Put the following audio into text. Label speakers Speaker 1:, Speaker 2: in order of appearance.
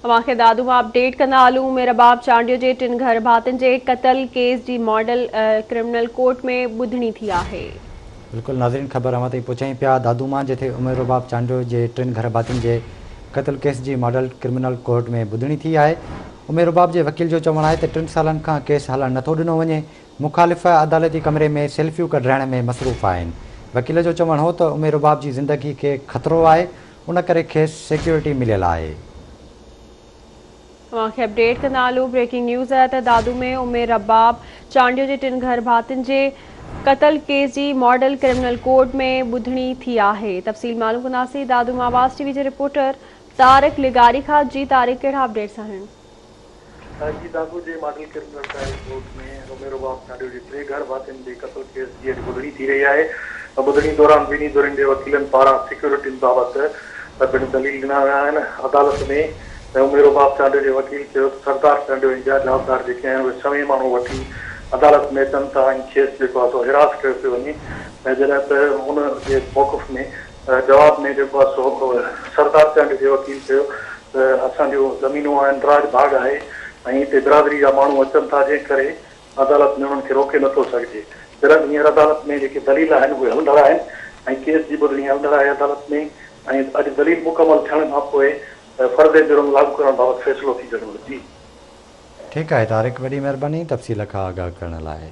Speaker 1: अवांखे दादू मां अपडेट कंदा हलूं। मेरा बाप चांडियो जे टिन घर भातियुनि जे क़त्ल केस जी मॉडल क्रिमिनल कोर्ट में ॿुधणी थी आहे।
Speaker 2: बिल्कुलु नाज़रीन, ख़बर अवां ताईं पहुचाई पिया। दादू मां जिथे उमेर बाप चांडियो जे टिन घर भातियुनि जे क़त्ल केस जी मॉडल क्रिमिनल कोर्ट में ॿुधणी थी आहे। उमेर बाप जे वकील जो चवणु आहे त 3 सालनि खां केस हलणु नथो ॾिनो वञे। मुख़ालिफ़ अदालती कमरे में सेल्फियूं कढाइण में मसरूफ़ आहिनि। वकील जो चवणु हो त उमेर बाप जी ज़िंदगी खे ख़तरो आहे, उन करे खेसि सिक्योरिटी मिलियल आहे।
Speaker 1: अवांखे अपडेट कंदा हलूं। ब्रेकिंग न्यूज़ आहे त दादू में उमेर रबाब चांडियो जे टिन घर भातियुनि जे क़त्ल केस जी मॉडल क्रिमिनल कोर्ट में ॿुधणी थी आहे। तफ़सील मालूम कंदासीं। दादू मां आवाज़ टीवी जे रिपोर्टर तारिक लिगारी खां। जी तारिक, कहिड़ा अपडेट्स आहिनि?
Speaker 3: जी, दादू जे मॉडल क्रिमिनल ट्रायल कोर्ट में उमेर बाप चांडियो जे 3 घर भातियुनि जे क़त्ल केस जी अॼु ॿुधणी थी रही आहे। ॿुधणी दौरान ॿिन्ही धुरनि जे वकीलनि पारां सिक्योरिटियुनि बाबति पिणु दलील ॾिना विया आहिनि। अदालत में उमेर बाप चांडियो जे वकील चयो त सरदार चांडियो ऐं ॿिया जवाबदार जेके आहिनि उहे 6 माण्हू वठी अदालत में अचनि था ऐं खेसि जेको आहे सो हिरास कयो पियो वञे। ऐं जॾहिं त हुन जे मौक़िफ़ में जवाब में जेको आहे सो सरदार चांडियो जे वकील चयो त असांजो ज़मीनूं आहिनि, राज बाग आहे ऐं हिते बिरादरी जा माण्हू अचनि था, जंहिं करे अदालत में उन्हनि खे रोके नथो सघिजे। तुरंत हींअर अदालत में जेके दलील आहिनि उहे हलंदड़ आहिनि ऐं केस जी ॿुधणी हलंदड़ आहे अदालत में। ऐं अॼु दलील मुकमल थियण खां पोइ फर्ज़ जुर्म लागू करण बाबति फ़ैसिलो थी सघंदो। जी
Speaker 2: ठीकु आहे तारिक, वॾी महिरबानी तफ़सील खां आगाह करण लाइ।